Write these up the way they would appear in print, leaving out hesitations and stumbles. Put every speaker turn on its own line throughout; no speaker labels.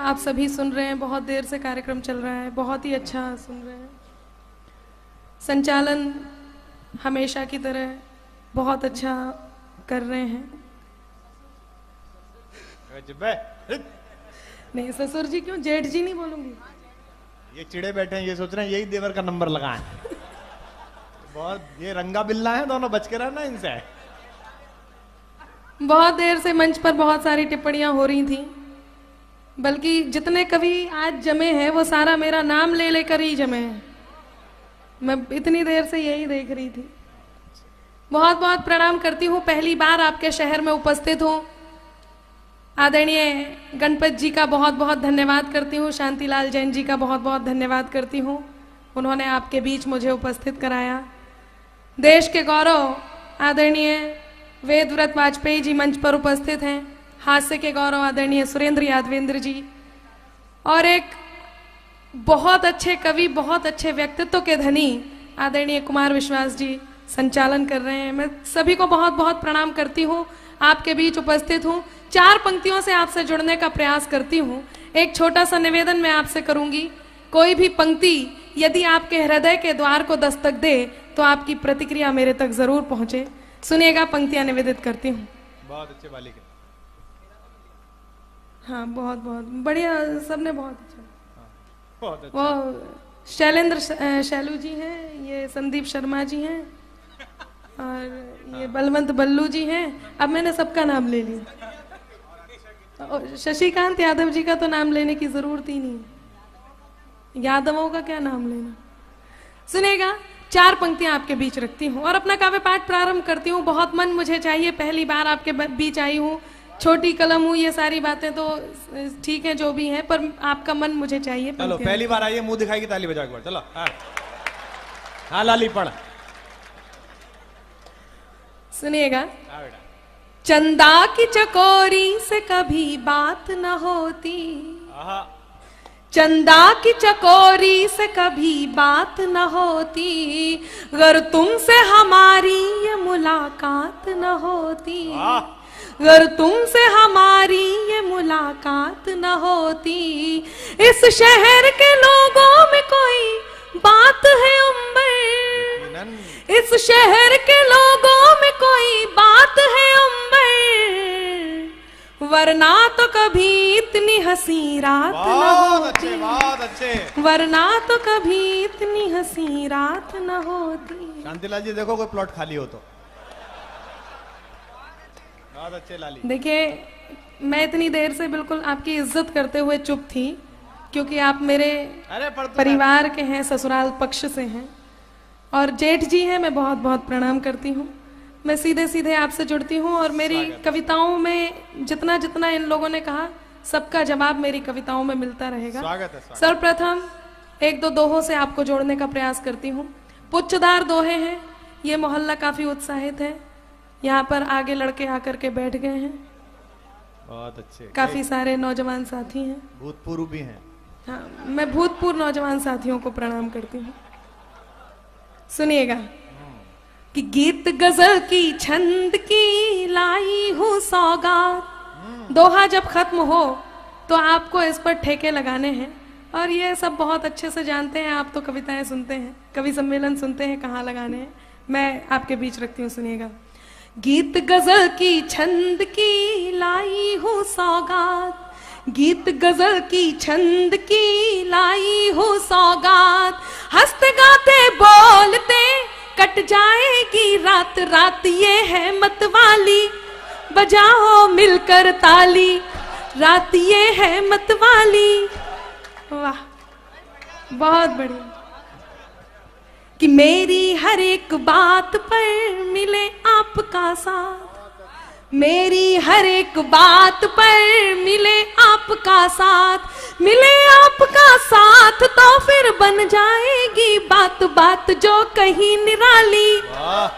आप सभी सुन रहे हैं, बहुत देर से कार्यक्रम चल रहा है, बहुत ही अच्छा सुन रहे हैं। संचालन हमेशा की तरह बहुत अच्छा कर रहे हैं। नहीं ससुर जी क्यों, जेठ जी नहीं बोलूंगी।
ये चिड़े बैठे हैं, ये सोच रहे हैं यही देवर का नंबर लगाएं। बहुत ये रंगा बिल्ला है, दोनों बच के रहना इनसे।
बहुत देर से मंच पर बहुत सारी टिप्पणियां हो रही थी, बल्कि जितने कवि आज जमे हैं वो सारा मेरा नाम ले लेकर ही जमे हैं। मैं इतनी देर से यही देख रही थी। बहुत बहुत प्रणाम करती हूँ, पहली बार आपके शहर में उपस्थित हूँ। आदरणीय गणपत जी का बहुत बहुत धन्यवाद करती हूँ, शांतिलाल जैन जी का बहुत बहुत धन्यवाद करती हूँ, उन्होंने आपके बीच मुझे उपस्थित कराया। देश के गौरव आदरणीय वेदव्रत वाजपेयी जी मंच पर उपस्थित हैं। हास्य के गौरव आदरणीय सुरेंद्र यादवेंद्र जी, और एक बहुत अच्छे कवि, बहुत अच्छे व्यक्तित्व के धनी आदरणीय कुमार विश्वास जी संचालन कर रहे हैं। मैं सभी को बहुत बहुत प्रणाम करती हूँ, आपके बीच उपस्थित हूँ। 4 पंक्तियों से आपसे जुड़ने का प्रयास करती हूँ। एक छोटा सा निवेदन मैं आपसे करूंगी, कोई भी पंक्ति यदि आपके हृदय के द्वार को दस्तक दे तो आपकी प्रतिक्रिया मेरे तक जरूर पहुंचे। सुनिएगा, पंक्तियां निवेदित करती हूँ।
बहुत अच्छे बालिक है।
हाँ बहुत बहुत बढ़िया, सबने बहुत अच्छा।
बहुत अच्छा।
वो शैलेंद्र शैलू जी हैं, ये संदीप शर्मा जी हैं, और ये बलवंत बल्लू जी हैं। अब मैंने सबका नाम ले लिया। शशिकांत यादव जी का तो नाम लेने की जरूरत ही नहीं, यादवों का क्या नाम लेना। सुनेगा, 4 पंक्तियां आपके बीच रखती हूँ और अपना काव्य पाठ प्रारंभ करती हूँ। बहुत मन मुझे चाहिए, पहली बार आपके बीच आई हूँ, छोटी कलम हूँ, ये सारी बातें तो ठीक है जो भी है, पर आपका मन मुझे चाहिए।
चलो पहली बार आइए, मुंह दिखाई की ताली बजा के चलो। हाँ लाली पढ़।
सुनिएगा, चंदा की चकोरी से कभी बात न होती, चंदा की चकोरी से कभी बात न होती, अगर तुमसे हमारी ये मुलाकात न होती, अगर तुमसे हमारी ये मुलाकात न होती। इस शहर के लोगों में कोई बात है अंबर, इस शहर के लोगों में कोई बात है अंबर, वरना तो कभी इतनी हंसी रात न होती,
बहुत अच्छे।
वरना तो कभी इतनी हंसी रात न होती।
शांतिलाल जी देखो कोई प्लॉट खाली हो तो। बहुत अच्छे लाली।
देखिए, मैं इतनी देर से बिल्कुल आपकी इज्जत करते हुए चुप थी, क्योंकि आप मेरे परिवार के हैं, ससुराल पक्ष से हैं, और जेठ जी हैं। मैं बहुत बहुत प्रणाम करती हूँ। मैं सीधे सीधे आपसे जुड़ती हूँ, और मेरी कविताओं में जितना जितना इन लोगों ने कहा, सबका जवाब मेरी कविताओं में मिलता रहेगा।
स्वागत है, स्वागत।
सर्वप्रथम 1-2 दोहों से आपको जोड़ने का प्रयास करती हूँ। पुच्छदार दोहे हैं, ये मोहल्ला काफी उत्साहित है, यहाँ पर आगे लड़के आकर के बैठ गए हैं,
बहुत अच्छे।
काफी सारे नौजवान साथी हैं,
भूतपूर्व भी हैं।
हाँ, मैं भूतपूर्व नौजवान साथियों को प्रणाम करती हूँ। सुनिएगा कि गीत गजल की छंद की लाई हूँ सौगात। दोहा जब खत्म हो तो आपको इस पर ठेके लगाने हैं, और ये सब बहुत अच्छे से जानते हैं आप, तो कविताएं सुनते हैं, कवि सम्मेलन सुनते हैं, कहाँ लगाने हैं। मैं आपके बीच रखती हूँ, सुनिएगा। गीत गजल की छंद की लाई हूँ सौगात, गीत गजल की छंद की लाई हूँ सौगात, हंसते गाते बोलते कट जाएगी रात, रात ये है मतवाली, बजाओ मिलकर ताली, रात ये है मतवाली। वाह, बहुत बढ़िया। कि मेरी हर एक बात पर मिले आपका साथ, मेरी हर एक बात पर मिले आपका साथ, मिले आपका साथ तो फिर बन जाएगी बात, बात जो कहीं निराली,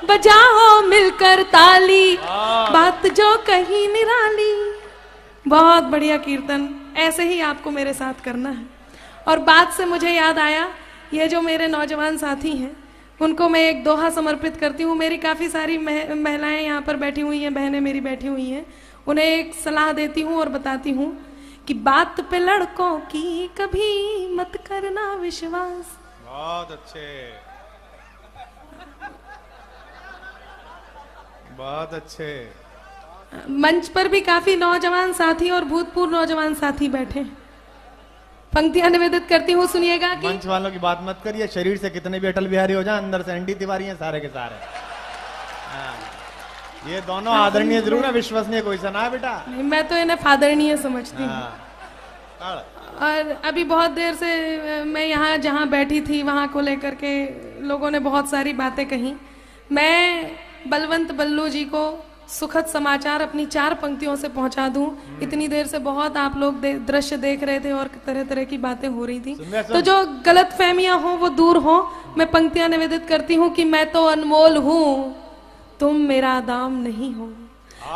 बजाओ मिलकर ताली, बात जो कहीं निराली। बहुत बढ़िया कीर्तन, ऐसे ही आपको मेरे साथ करना है। और बात से मुझे याद आया, ये जो मेरे नौजवान साथी हैं उनको मैं एक दोहा समर्पित करती हूँ। मेरी काफ़ी सारी महिलाएं यहाँ पर बैठी हुई हैं, बहनें मेरी बैठी हुई हैं, उन्हें एक सलाह देती हूँ और बताती हूँ कि बात पे लड़कों की कभी मत करना विश्वास।
बहुत अच्छे, बहुत अच्छे।
मंच पर भी काफी नौजवान साथी और भूतपूर्व नौजवान साथी बैठे। पंक्तियां निवेदित करती हूँ, सुनिएगा कि
मंच वालों की बात मत करिए, शरीर से कितने भी अटल बिहारी हो जाए, अंदर से एनटी तिवारी हैं सारे के सारे। हाँ। ये दोनों आदरणीय जरूर है, विश्वसनीय कोई सा ना है बेटा।
नहीं, मैं तो इन्हें फादरणीय समझती हूँ।
हाँ।
और अभी बहुत देर से मैं यहाँ जहाँ बैठी थी वहाँ को लेकर के लोगों ने बहुत सारी बातें कही। मैं बलवंत बल्लू जी को सुखद समाचार अपनी 4 पंक्तियों से पहुंचा दूं। इतनी देर से बहुत आप लोग दृश्य देख रहे थे और तरह तरह की बातें हो रही थी, तो जो गलत फहमियां हो वो दूर हो। मैं पंक्तियां निवेदित करती हूँ कि मैं तो अनमोल हूँ, तुम मेरा दाम नहीं हो।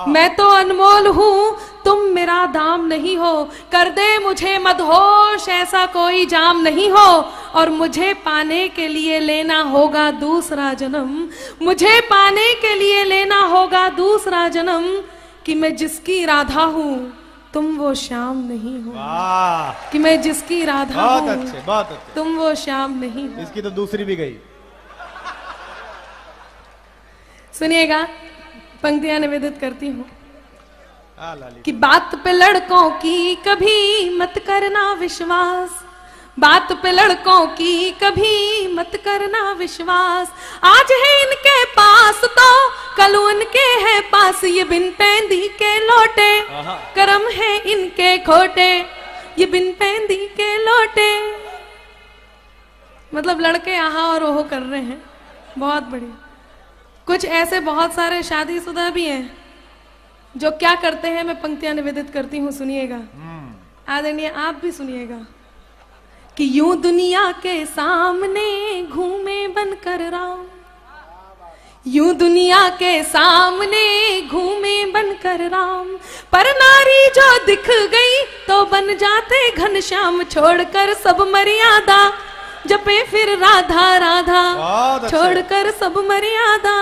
मैं तो अनमोल हूँ, तुम मेरा दाम नहीं हो। कर दे मुझे मदहोश, ऐसा कोई जाम नहीं हो। और मुझे पाने के लिए लेना होगा दूसरा जन्म, मुझे पाने के लिए लेना होगा दूसरा जन्म। कि मैं जिसकी राधा हूँ, तुम वो श्याम नहीं हो।
वाह,
कि मैं जिसकी राधा
बहुत
हूँ,
अच्छे, बहुत अच्छे।
तुम वो श्याम नहीं हो।
इसकी तो दूसरी भी गई।
सुनिएगा, पंक्तियां निवेदित करती हूँ
लाली।
कि बात पे लड़कों की कभी मत करना विश्वास, बात पे लड़कों की कभी मत करना विश्वास। आज है इनके पास तो कल उनके है पास, ये बिन पैंदी के लौटे कर्म है इनके खोटे, ये बिन पैंदी के लौटे। मतलब लड़के आहा और ओहो कर रहे हैं, बहुत बढ़िया। कुछ ऐसे बहुत सारे शादीशुदा भी हैं जो क्या करते हैं, मैं पंक्तियां निवेदित करती हूँ, सुनिएगा। आदरणीय आप भी सुनिएगा कि यूं दुनिया के सामने घूमे बनकर राम, यूं दुनिया के सामने घूमे बनकर राम। पर नारी जो दिख गई तो बन जाते घनश्याम, छोड़कर सब मर्यादा जपे फिर राधा राधा, छोड़कर सब मर्यादा।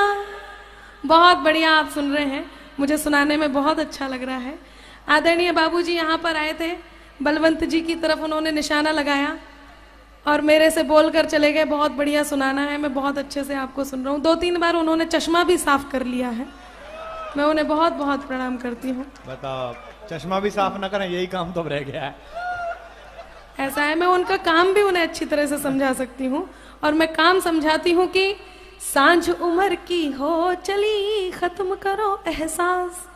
बहुत बढ़िया आप सुन रहे हैं, मुझे सुनाने में बहुत अच्छा लग रहा है। आदरणीय बाबूजी यहाँ पर आए थे, बलवंत जी की तरफ उन्होंने निशाना लगाया और मेरे से बोलकर चले गए, बहुत बढ़िया सुनाना है, मैं बहुत अच्छे से आपको सुन रहा हूँ। 2-3 बार उन्होंने चश्मा भी साफ कर लिया है, मैं उन्हें बहुत बहुत प्रणाम करती हूँ।
बताओ, चश्मा भी साफ ना करें, यही काम तो रह गया है।
ऐसा है, मैं उनका काम भी उन्हें अच्छी तरह से समझा सकती हूँ। और मैं काम समझाती हूँ कि सांझ उम्र की हो चली, खत्म करो एहसास।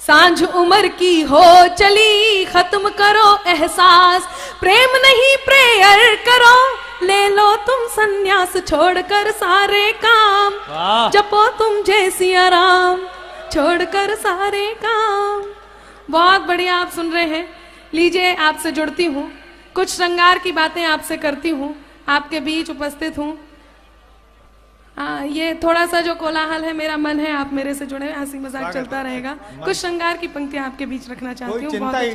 सांझ उम्र की हो चली, खत्म करो एहसास। प्रेम नहीं प्रेयर करो, ले लो तुम सन्यास। छोड़कर सारे काम जपो तुम जय सिया राम, छोड़कर सारे काम। बहुत बढ़िया आप सुन रहे हैं। लीजिए, आपसे जुड़ती हूँ, कुछ श्रृंगार की बातें आपसे करती हूँ, आपके बीच उपस्थित हूँ। ये थोड़ा सा जो कोलाहल है, मेरा मन है आप मेरे से जुड़े, हंसी मजाक चलता रहेगा। कुछ श्रृंगार की पंक्तियां आपके बीच रखना चाहती हूँ।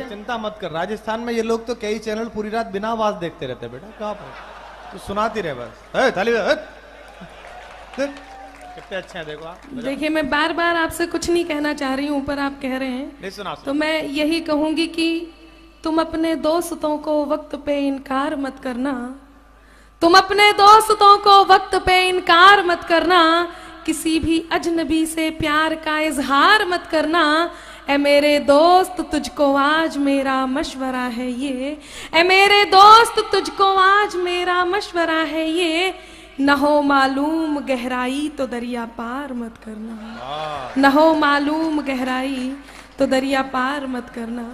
चिंता मत कर, राजस्थान में ये लोग तो कई चैनल पूरी रात बिना आवाज देखते रहते बेटा, कहाँ पर तो सुनाती रहे बस। कितने अच्छे हैं देखो आप।
देखिए, मैं बार बार आपसे कुछ नहीं कहना चाह रही हूँ, पर आप कह रहे हैं,
नहीं सुना।
तो मैं यही कहूंगी कि तुम अपने दोस्तों को वक्त पे इनकार मत करना, तुम अपने दोस्तों को वक्त पे इनकार मत करना। किसी भी अजनबी से प्यार का इजहार मत करना। ए मेरे दोस्त तुझको आज मेरा मशवरा है ये, ए मेरे दोस्त तुझको आज मेरा मशवरा है ये। न हो मालूम गहराई तो दरिया पार मत करना, न हो मालूम गहराई तो दरिया पार मत करना।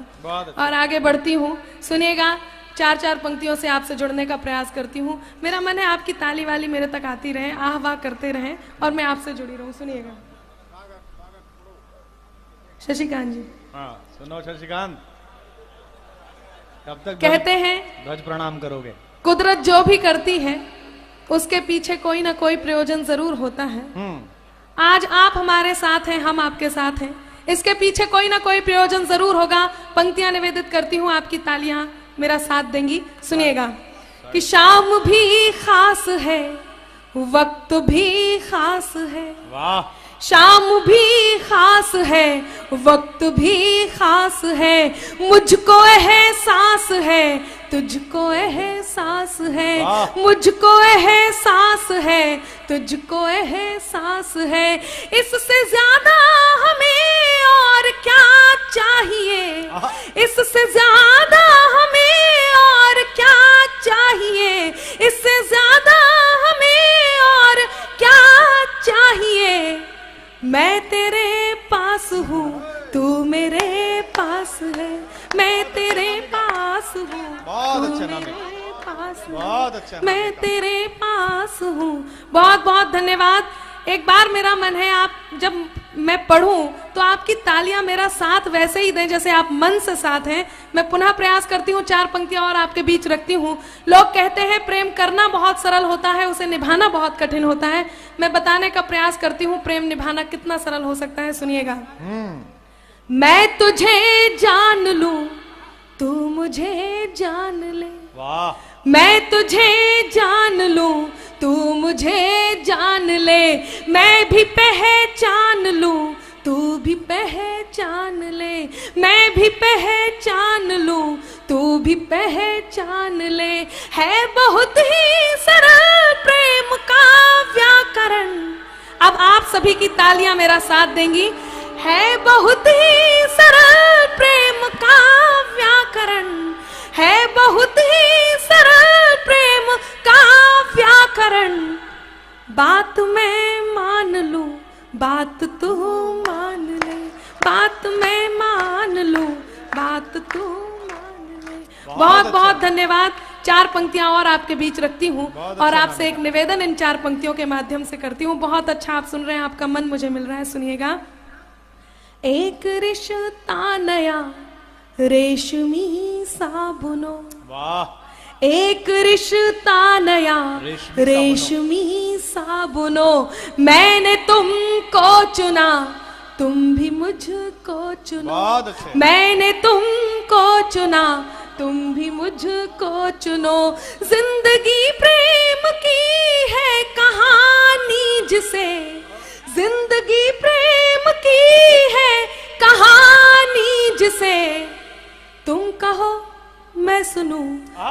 और आगे बढ़ती हूँ, सुनिएगा। 4-4 पंक्तियों से आपसे जुड़ने का प्रयास करती हूँ। मेरा मन है आपकी ताली वाली मेरे तक आती रहे, आह वाह करते रहें और मैं आपसे जुड़ी रहूं। सुनिएगा शशिकांत जी।
हाँ सुनो शशिकांत, कब तक
कहते हैं
ध्वज प्रणाम करोगे?
कुदरत जो भी करती है उसके पीछे कोई ना कोई प्रयोजन जरूर होता है। आज आप हमारे साथ हैं, हम आपके साथ हैं, इसके पीछे कोई ना कोई प्रयोजन जरूर होगा। पंक्तियां निवेदित करती हूँ, आपकी तालियां मेरा साथ देंगी। सुनिएगा कि शाम भी खास है, वक्त भी खास है,
वाह,
शाम भी खास है, वक्त भी खास है, मुझको एहसास है, तुझको एहसास है, मुझको एहसास है, तुझको एहसास है, इससे ज्यादा हमें और क्या चाहिए, इससे ज्यादा हमें और क्या चाहिए, इससे ज्यादा हमें और क्या चाहिए। मैं तेरे पास हूँ, तू मेरे पास है, मैं तेरे पास हूँ,
बहुत
तू
अच्छा नाम
मेरे
है।
पास है,
बहुत अच्छा नाम
मैं
है।
तेरे पास हूँ। बहुत बहुत धन्यवाद। एक बार मेरा मन है आप जब मैं पढ़ूं तो आपकी तालियां मेरा साथ वैसे ही दें जैसे आप मन से साथ हैं। मैं पुनः प्रयास करती हूँ, 4 पंक्तियां और आपके बीच रखती हूँ। लोग कहते हैं प्रेम करना बहुत सरल होता है, उसे निभाना बहुत कठिन होता है। मैं बताने का प्रयास करती हूँ प्रेम निभाना कितना सरल हो सकता है, सुनिएगा। मैं तुझे जान लूं, तू मुझे जान ले,
वाह।
मैं तुझे जान लूं, तू मुझे जान ले, मैं भी पहचान लूं, तू भी पहचान ले, मैं भी पहचान लूं, तू भी पहचान ले। है बहुत ही सरल प्रेम का व्याकरण। अब आप सभी की तालियां मेरा साथ देंगी। है बहुत ही सरल प्रेम का व्याकरण, है बहुत ही सरल प्रेम का व्याकरण। बात मैं मान लूं, बात तू मान ले, बात मैं मान लूं, बात तू मान ले। बहुत बहुत धन्यवाद। 4 पंक्तियां और आपके बीच रखती हूँ और आपसे एक निवेदन इन 4 पंक्तियों के माध्यम से करती हूँ। बहुत अच्छा आप सुन रहे हैं, आपका मन मुझे मिल रहा है, सुनिएगा। एक रिश्ता नया रेशमी साबुनों,
वाह।
एक रिश्ता नया रेशमी साबुनों, मैंने तुमको चुना, तुम भी मुझको चुनो।
बहुत अच्छे।
मैंने तुमको चुना, तुम भी मुझको चुनो। जिंदगी प्रेम की है कहानी जिसे, जिंदगी प्रेम की है कहानी जिसे, तुम कहो मैं सुनूं,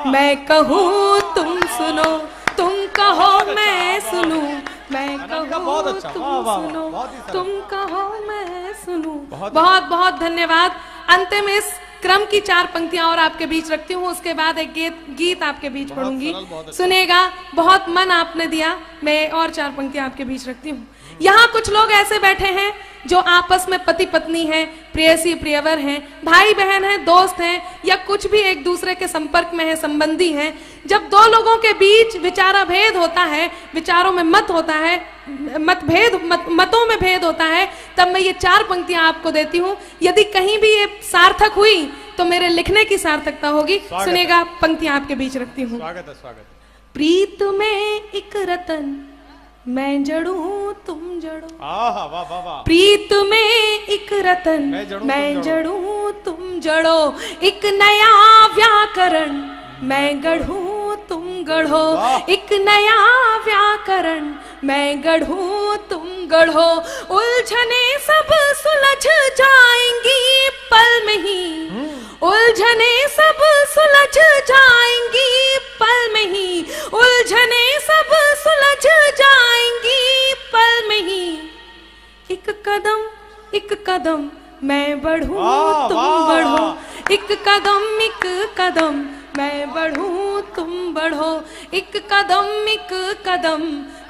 मैं कहूँ तुम सुनो, तुम कहो मैं सुनूं, मैं कहूँ तुम सुनो, तुम कहो मैं सुनूं। बहुत बहुत धन्यवाद। अंतिम इस क्रम की 4 पंक्तियां और आपके बीच रखती हूँ, उसके बाद एक गीत आपके बीच पढ़ूंगी, सुनेगा। बहुत मन आपने दिया, मैं और 4 पंक्तियां आपके बीच रखती हूँ। यहाँ कुछ लोग ऐसे बैठे हैं जो आपस में पति पत्नी हैं, प्रेयसी प्रियवर हैं, भाई बहन हैं, दोस्त हैं, या कुछ भी एक दूसरे के संपर्क में है, संबंधी हैं। जब 2 लोगों के बीच विचाराभेद होता है, विचारों में मत होता है, मतों में भेद होता है, तब मैं ये 4 पंक्तियां आपको देती हूँ। यदि कहीं भी ये सार्थक हुई तो मेरे लिखने की सार्थकता होगी। सुनेगा, पंक्तियां आपके बीच रखती हूँ।
स्वागत है, स्वागत।
प्रीत में एक रतन, मैं जड़ूं तुम जड़ो।
वाह वाह वाह।
प्रीत में एक रतन, मैं जड़ूं तुम जड़ो। एक नया व्याकरण, मैं गढ़ूं तुम गढ़ो। एक नया व्याकरण, मैं गढ़ूं तुम गढ़ो। उलझने सब सुलझ जाएंगी पल में ही, उलझने सब सुलझ जाएंगी पल में ही, उलझने सब सुलझ जाएंगी पल में ही। एक कदम मैं बढ़ूं तुम बढ़ो, एक कदम मैं बढ़ूं तुम बढ़ो। एक कदम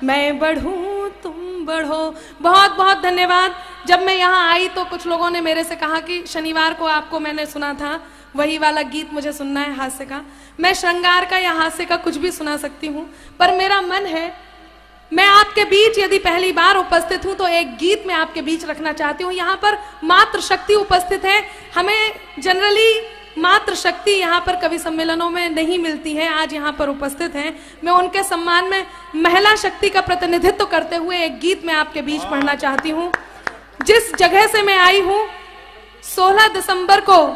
मैं बढ़ूं तुम बढ़ो। बहुत बहुत धन्यवाद। जब मैं यहाँ आई तो कुछ लोगों ने मेरे से कहा कि शनिवार को आपको मैंने सुना था, वही वाला गीत मुझे सुनना है हास्य का। मैं श्रृंगार का या हास्य का कुछ भी सुना सकती हूँ, पर मेरा मन है मैं आपके बीच यदि पहली बार उपस्थित हूं तो एक गीत में आपके बीच रखना चाहती हूँ। यहाँ पर मातृ शक्ति उपस्थित है। हमें जनरली मातृ शक्ति यहाँ पर कवि सम्मेलनों में नहीं मिलती है, आज यहाँ पर उपस्थित हैं। मैं उनके सम्मान में महिला शक्ति का प्रतिनिधित्व करते हुए एक गीत में आपके बीच पढ़ना चाहती हूँ। जिस जगह से मैं आई हूँ, 16 दिसंबर को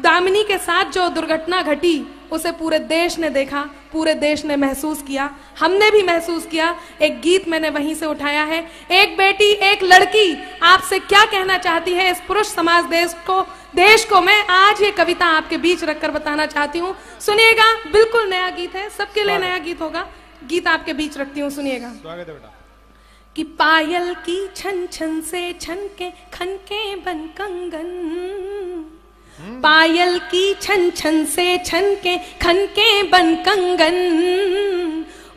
दामिनी के साथ जो दुर्घटना घटी, उसे पूरे देश ने देखा, पूरे देश ने महसूस किया, हमने भी महसूस किया। एक गीत मैंने वहीं से उठाया है। एक बेटी एक लड़की आपसे क्या कहना चाहती है इस पुरुष समाज देश को मैं आज ये कविता आपके बीच रखकर बताना चाहती हूँ। सुनिएगा, बिल्कुल नया गीत है, सबके लिए नया गीत होगा। गीत आपके बीच रखती हूँ, सुनिएगा।
स्वागत है बेटा।
कि पायल की छन छन से छनके खनके बन कंगन, पायल की छन छन से छनके खनके बन कंगन,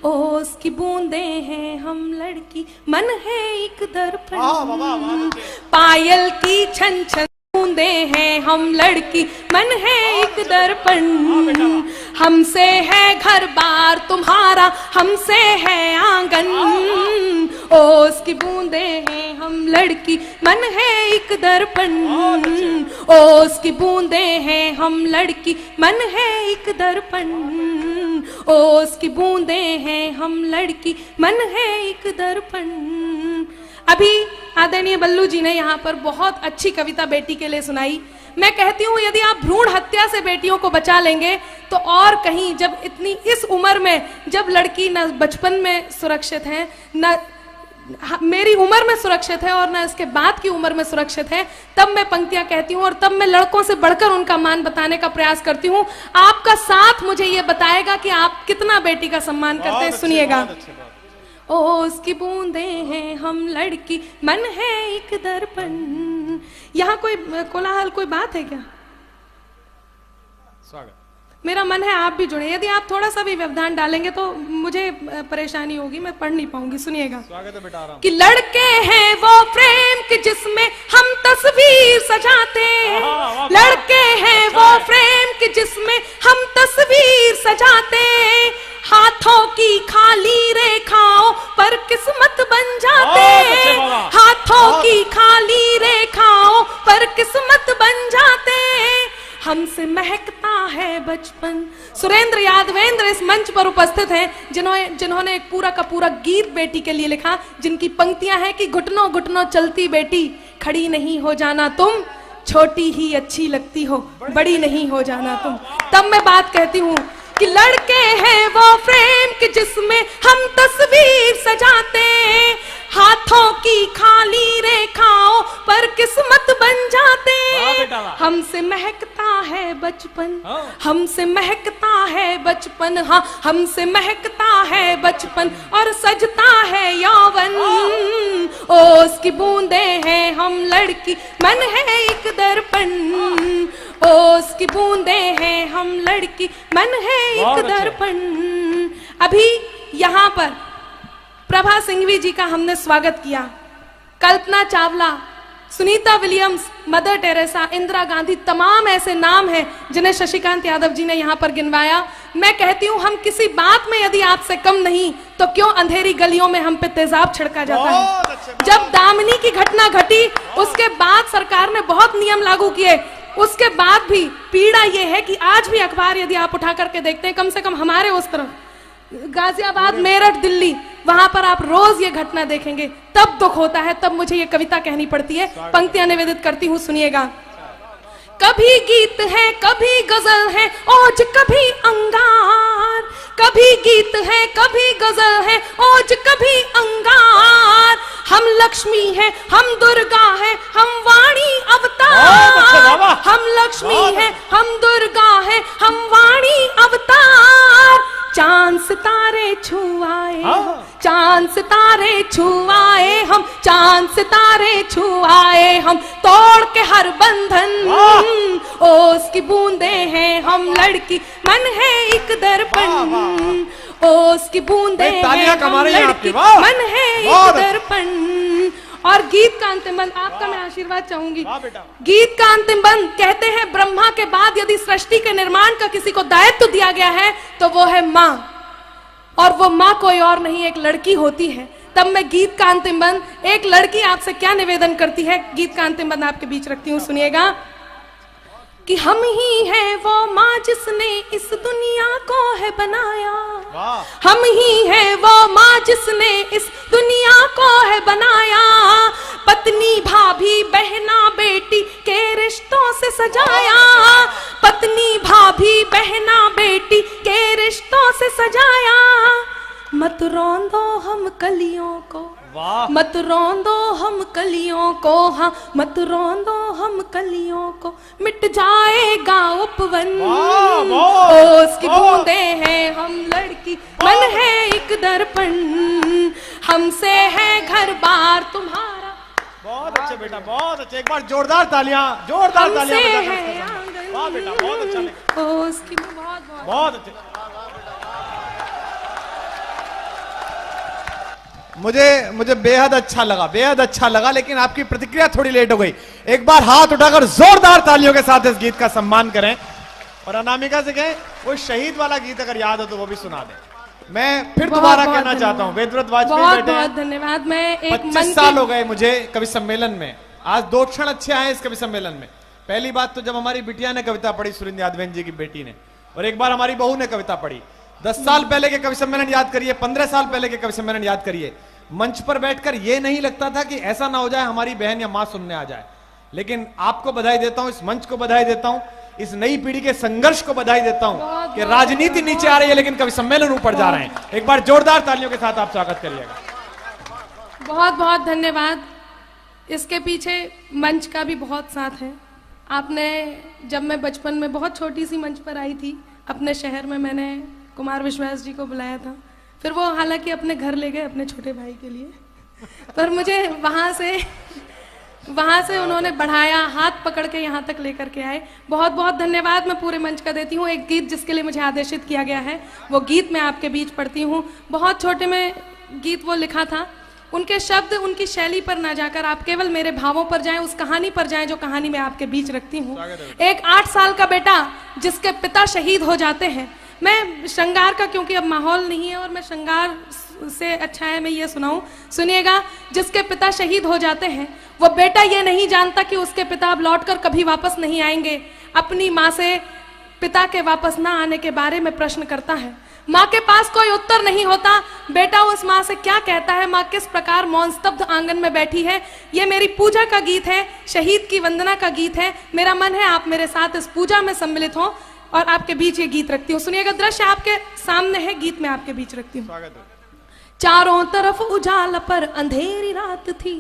ओ उसकी बूंदे हैं हम लड़की मन है एक दर्पण, पायल की छन छन बूंदे हैं हम लड़की मन है एक दर्पण, हमसे है घर बार तुम्हारा हमसे है आंगन, ओ उसकी बूंदे हैं हम लड़की मन है एक दर्पण, ओ उसकी बूंदे हैं हम लड़की मन है एक दर्पण, ओ उसकी बूंदे हैं हम लड़की मन है एक दर्पण। अभी आदरणीय बल्लू जी ने यहाँ पर बहुत अच्छी कविता बेटी के लिए सुनाई। मैं कहती हूँ यदि आप भ्रूण हत्या से बेटियों को बचा लेंगे तो और कहीं, जब इतनी इस उम्र में, जब लड़की न बचपन में सुरक्षित है, न मेरी उम्र में सुरक्षित है और न इसके बाद की उम्र में सुरक्षित है, तब मैं पंक्तियां कहती हूँ और तब मैं लड़कों से बढ़कर उनका मान बताने का प्रयास करती हूँ। आपका साथ मुझे ये बताएगा कि आप कितना बेटी का सम्मान करते हैं। सुनिएगा। ओ उसकी बूंदे हैं हम लड़की मन है एक दर्पण। यहाँ कोई कोलाहल, कोई बात है क्या?
स्वागत।
मेरा मन है आप भी जुड़े। यदि आप थोड़ा सा भी व्यवधान डालेंगे तो मुझे परेशानी होगी, मैं पढ़ नहीं पाऊंगी। सुनिएगा।
स्वागत है बेटा। आराम।
कि लड़के हैं वो फ्रेम कि जिसमें हम तस्वीर सजाते, लड़के हैं वो फ्रेम कि जिसमें हम तस्वीर सजाते, हाथों की खाली रेखाओं पर किस्मत बन जाते, हाथों की खाली रेखाओं पर किस्मत बन जाते, हमसे महकता है बचपन। सुरेंद्र यादवेंद्र इस मंच पर उपस्थित हैं जिन्होंने एक पूरा का पूरा गीत बेटी के लिए लिखा, जिनकी पंक्तियां हैं कि घुटनों घुटनों चलती बेटी, खड़ी नहीं हो जाना तुम, छोटी ही अच्छी लगती हो, बड़ी नहीं हो जाना तुम। तब मैं बात कहती हूँ कि लड़के हैं वो फ्रेम कि जिसमें हम तस्वीर सजाते, हाथों की खाली रेखाओं पर किस्मत बन जाते, हमसे महकता है बचपन, हमसे महकता है बचपन, हाँ हमसे महकता है बचपन और सजता है यौवन, ओ उसकी बूंदे हैं हम लड़की मन है एक दर्पण, ओ उसकी बूंदे हैं हम लड़की मन है एक दर्पण। अभी यहाँ पर प्रभा सिंघवी जी का हमने स्वागत किया। Kalpana Chawla, Sunita Williams, Mother Teresa, Indira Gandhi, तमाम ऐसे नाम हैं जिन्हें शशिकांत यादव जी ने यहाँ पर गिनवाया। मैं कहती हूँ हम किसी बात में यदि आपसे कम नहीं तो क्यों अंधेरी गलियों में हम पे तेजाब छिड़का जाता है। जब दामिनी की घटना घटी उसके बाद सरकार ने बहुत नियम लागू किए, उसके बाद भी पीड़ा यह है कि आज भी अखबार यदि आप उठा करके देखते हैं, कम से कम हमारे उस तरफ गाजियाबाद, मेरठ, दिल्ली, वहां पर आप रोज ये घटना देखेंगे, तब दुख होता है, तब मुझे ये कविता कहनी पड़ती है। पंक्तियां निवेदित करती हूँ, सुनिएगा। कभी गीत है कभी गजल है ओज कभी अंगार, कभी गीत है कभी गजल है ओज कभी अंगार, हम लक्ष्मी है हम दुर्गा है हम वाणी अवतार, हम लक्ष्मी है हम दुर्गा है हम वाणी अवतार, चांद सितारे छुआए, चांद सितारे छुआए हम, चांद सितारे छुआए हम, तोड़ के हर बंधन, ओ उसकी बूंदे हैं हम लड़की मन है एक दर्पण, ओ उसकी बूंदे हैं हम लड़की मन है एक दर्पण। और गीत का अंतिम बंद, आपका मैं आशीर्वाद चाहूंगी। गीत का अंतिम बंद कहते हैं, ब्रह्मा के बाद यदि सृष्टि के निर्माण का किसी को दायित्व दिया गया है तो वो है माँ, और वो माँ कोई और नहीं एक लड़की होती है। तब मैं गीत का अंतिम बंद, एक लड़की आपसे क्या निवेदन करती है, गीत का अंतिम बंद आपके बीच रखती हूँ, सुनिएगा। कि हम ही है वो माँ जिसने इस दुनिया को है बनाया, हम ही है वो माँ जिसने इस दुनिया को है बनाया, पत्नी भाभी बहना बेटी के रिश्तों से सजाया, पत्नी भाभी भी बहना बेटी के रिश्तों से सजाया। मत रोंदो हम कलियों को,
वाह
मत रोंदो हम कलियों को, हाँ मत रोंदो हम कलियों को, मिट जाएगा उपवन। ओस की बूंदे हैं हम लड़की, मन है एक दर्पण, हमसे है घर बार तुम्हारा।
बहुत अच्छे बेटा, बहुत अच्छे। एक बार जोरदार तालियां, जोरदार तालियां
हमसे
बजा
है
कर।
आंगन।
वाह बेटा, बहुत अच्छा लगा।
ओस की बहुत बहुत
बहुत अच्छे। मुझे बेहद अच्छा लगा, बेहद अच्छा लगा, लेकिन आपकी प्रतिक्रिया थोड़ी लेट हो गई। एक बार हाथ उठाकर जोरदार तालियों के साथ इस गीत का सम्मान करें और अनामिका से कहें वो शहीद वाला गीत अगर याद हो तो वो भी सुना दें। मैं फिर दोबारा कहना चाहता हूं, वेदव्रत वाजपेयी
बहुत
बैठे
बहुत
हैं।
धन्यवाद। मैं एक
25 साल हो गए मुझे कवि सम्मेलन में। आज 2 क्षण अच्छे आए इस कवि सम्मेलन में। पहली बात तो जब हमारी बिटिया ने कविता पढ़ी, सुरिंद्र यादवेन जी की बेटी ने, और एक बार हमारी बहू ने कविता पढ़ी। 10 साल पहले के कवि सम्मेलन याद करिए, 15 साल पहले के कवि सम्मेलन याद करिए। मंच पर बैठकर यह नहीं लगता था कि ऐसा ना हो जाए हमारी बहन या मां सुनने आ जाए। लेकिन आपको बधाई देता हूं, इस मंच को बधाई देता हूं, इस नई पीढ़ी के संघर्ष को बधाई देता हूं कि राजनीति नीचे आ रही है लेकिन कवि सम्मेलन ऊपर जा रहे हैं। एक बार जोरदार तालियों के साथ आप स्वागत करिएगा।
बहुत बहुत धन्यवाद। इसके पीछे मंच का भी बहुत साथ है। आपने, जब मैं बचपन में बहुत छोटी सी मंच पर आई थी अपने शहर में, मैंने कुमार विश्वास जी को बुलाया था। फिर वो हालांकि अपने घर ले गए अपने छोटे भाई के लिए, पर मुझे वहां से उन्होंने बढ़ाया, हाथ पकड़ के यहाँ तक लेकर के आए। बहुत बहुत धन्यवाद मैं पूरे मंच का देती हूँ। एक गीत जिसके लिए मुझे आदेशित किया गया है, वो गीत मैं आपके बीच पढ़ती हूँ। बहुत छोटे में गीत वो लिखा था। उनके शब्द, उनकी शैली पर ना जाकर आप केवल मेरे भावों पर जाएं, उस कहानी पर जाएं जो कहानी मैं आपके बीच रखती हूँ। एक 8 साल का बेटा जिसके पिता शहीद हो जाते हैं। मैं श्रृंगार का, क्योंकि अब माहौल नहीं है और मैं श्रृंगार से अच्छा है मैं ये सुनाऊं, सुनिएगा। जिसके पिता शहीद हो जाते हैं वो बेटा ये नहीं जानता कि उसके पिता अब लौटकर कभी वापस नहीं आएंगे। अपनी माँ से पिता के वापस ना आने के बारे में प्रश्न करता है। माँ के पास कोई उत्तर नहीं होता। बेटा उस माँ से क्या कहता है, माँ किस प्रकार मौन स्तब्ध आंगन में बैठी है। ये मेरी पूजा का गीत है, शहीद की वंदना का गीत है। मेरा मन है आप मेरे साथ इस पूजा में सम्मिलित हो और आपके बीच ये गीत रखती हूँ। सुनिएगा, दृश्य आपके सामने है, गीत में आपके बीच रखती हूँ। चारों तरफ उजाला पर अंधेरी रात थी,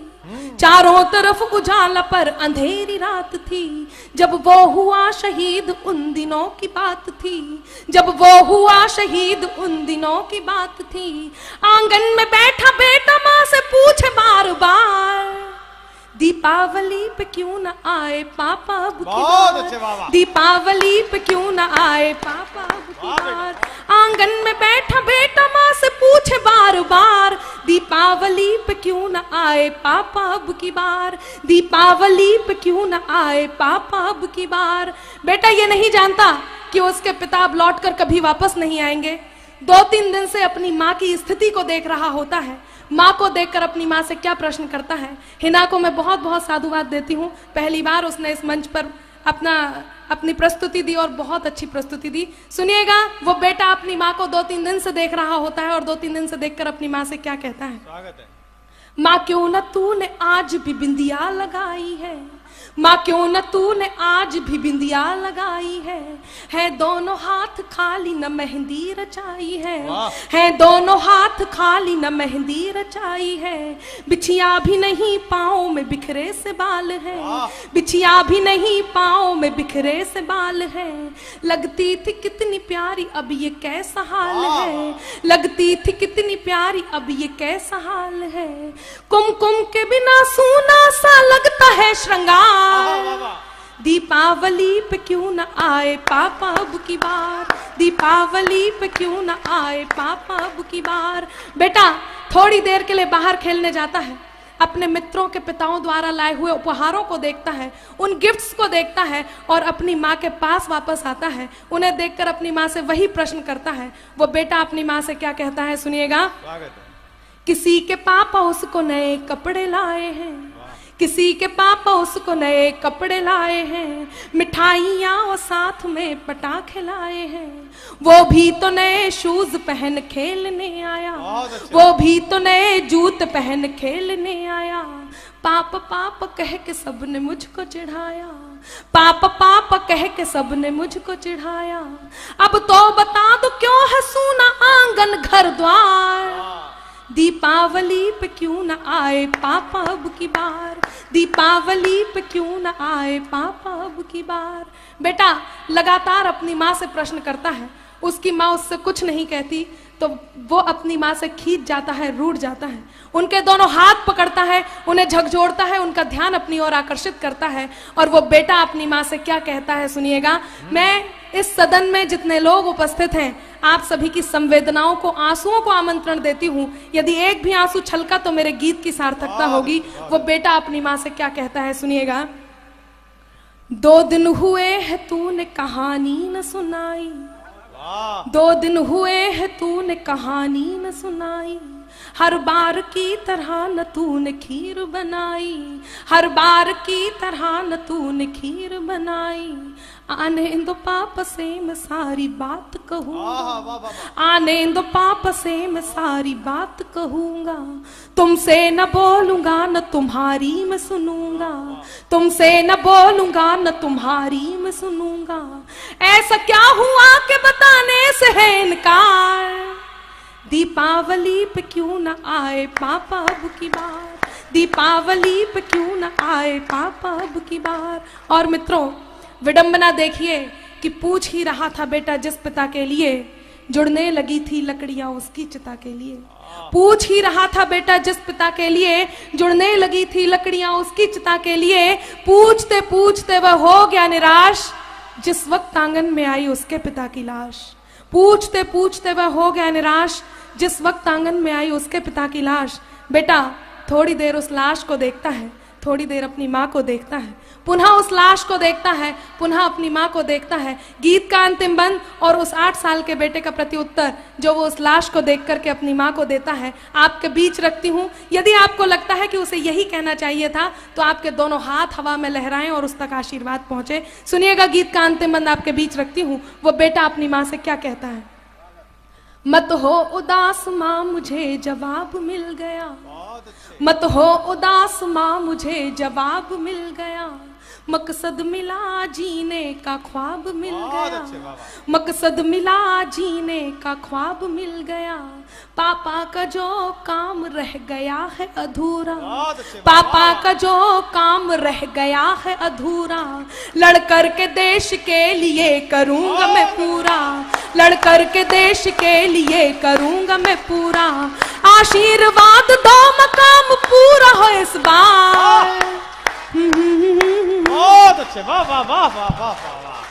चारों तरफ उजाला पर अंधेरी रात थी। जब वो हुआ शहीद उन दिनों की बात थी, जब वो हुआ शहीद उन दिनों की बात थी। आंगन में बैठा बेटा माँ से पूछे बार बार, दीपावली पे क्यों न आए पापा अब की बार, दीपावली पे क्यों न आए पापा अब की बार। आंगन में बैठा बेटा माँ से पूछे बार बार, दीपावली पे क्यों न आए पापा अब की बार, दीपावली पे क्यों न आए पापा अब की बार। बेटा ये नहीं जानता कि उसके पिता अब लौट कर कभी वापस नहीं आएंगे। 2-3 दिन से अपनी माँ की स्थिति को देख रहा होता है। माँ को देखकर अपनी माँ से क्या प्रश्न करता है। हिना को मैं बहुत बहुत साधुवाद देती हूँ। पहली बार उसने इस मंच पर अपनी प्रस्तुति दी और बहुत अच्छी प्रस्तुति दी। सुनिएगा, वो बेटा अपनी माँ को 2-3 दिन से देख रहा होता है और 2-3 दिन से देखकर अपनी माँ से क्या कहता है।
स्वागत है।
माँ क्यों न तूने आज भी बिंदिया लगाई है, माँ क्यों न तूने आज भी बिंदिया लगाई है दोनों हाथ खाली न मेहंदी रचाई है दोनों हाथ खाली न मेहंदी रचाई है। बिछिया भी नहीं पाँव में बिखरे से बाल है, बिछिया भी नहीं पाँव में बिखरे से बाल है। लगती थी कितनी प्यारी अब ये कैसा हाल है, लगती थी कितनी प्यारी अब ये कैसा हाल है। कुमकुम के बिना सूना सा लगता है श्रृंगार, दीपावली पे क्यों न आए पापा अब की बार, दीपावली पे क्यों न आए पापा अब की बार। बेटा थोड़ी देर के लिए बाहर खेलने जाता है, अपने मित्रों के पिताओं द्वारा लाए हुए उपहारों को देखता है, उन गिफ्ट्स को देखता है और अपनी माँ के पास वापस आता है। उन्हें देखकर अपनी माँ से वही प्रश्न करता है। वो बेटा अपनी माँ से क्या कहता है, सुनिएगा। किसी के पापा उसको नए कपड़े लाए हैं, किसी के पापा उसको नए कपड़े लाए हैं, मिठाइयाँ और साथ में पटाखे लाए हैं। वो भी तो नए शूज पहन खेलने आया, वो भी तो नए जूते पहन खेलने आया। पापा पापा कह के सबने मुझको चिढ़ाया, पापा पापा कह के सबने मुझको चिढ़ाया, अब तो बता दो क्यों है सूना आंगन घर द्वार। दीपावली पे क्यों न आए पापा अब की बार, दीपावली पे क्यों न आए पापा अब की बार। बेटा लगातार अपनी माँ से प्रश्न करता है, उसकी माँ उससे कुछ नहीं कहती तो वो अपनी माँ से खींच जाता है, रूठ जाता है, उनके दोनों हाथ पकड़ता है, उन्हें झकझोरता है, उनका ध्यान अपनी ओर आकर्षित करता है। और वो बेटा अपनी माँ से क्या कहता है सुनिएगा। मैं इस सदन में जितने लोग उपस्थित हैं, आप सभी की संवेदनाओं को, आंसुओं को आमंत्रण देती हूँ। यदि एक भी आंसू छलका तो मेरे गीत की सार्थकता होगी। वो बेटा अपनी माँ से क्या कहता है सुनिएगा। 2 दिन हुए है तूने कहानी न सुनाई, 2 दिन हुए है तूने कहानी न सुनाई, हर बार की तरह न तूने खीर बनाई, हर बार की तरह न तूने खीर बनाई। आने दो पापा से मैं सारी बात कहूँगा, आने दो पापा से मैं सारी बात कहूँगा, तुमसे न बोलूँगा न तुम्हारी मैं सुनूंगा, तुमसे न बोलूँगा न तुम्हारी मैं सुनूंगा। ऐसा क्या हुआ कि बताने से है इनकार, दीपावली पे क्यों न आए पापा अब की बार, दीपावली पे क्यों न आए पापा अब की बार। और मित्रों विडंबना देखिए कि पूछ ही रहा था बेटा जिस पिता के लिए, जुड़ने लगी थी लकड़ियां उसकी चिता के लिए। पूछ ही रहा था बेटा जिस पिता के लिए, जुड़ने लगी थी लकड़ियां उसकी चिता के लिए। पूछते पूछते वह हो गया निराश, जिस वक्त आंगन में आई उसके पिता की लाश। पूछते पूछते वह हो गया निराश, जिस वक्त आंगन में आई उसके पिता की लाश। बेटा थोड़ी देर उस लाश को देखता है, थोड़ी देर अपनी माँ को देखता है, पुनः उस लाश को देखता है, पुनः अपनी माँ को देखता है। गीत का अंतिम बंद और उस 8 साल के बेटे का प्रत्युत्तर जो वो उस लाश को देख करके अपनी माँ को देता है, आपके बीच रखती हूँ। यदि आपको लगता है कि उसे यही कहना चाहिए था तो आपके दोनों हाथ हवा में लहराएं और उस तक आशीर्वाद पहुंचे। सुनिएगा गीत का अंतिम बंद आपके बीच रखती हूँ। वो बेटा अपनी माँ से क्या कहता है। मत हो उदास माँ मुझे जवाब मिल गया, मत हो उदास माँ मुझे जवाब मिल गया, मकसद मिला जीने का ख्वाब मिल गया, मकसद मिला जीने का ख्वाब मिल गया। पापा का जो काम रह गया है अधूरा, पापा का जो काम रह गया है अधूरा, लड़ कर के देश के लिए करूंगा मैं पूरा, लड़ कर के देश के लिए करूंगा मैं पूरा। आशीर्वाद दो मकाम पूरा हो इस बार।
बहुत अच्छे, वाह वाह वाह वाह वाह वाह।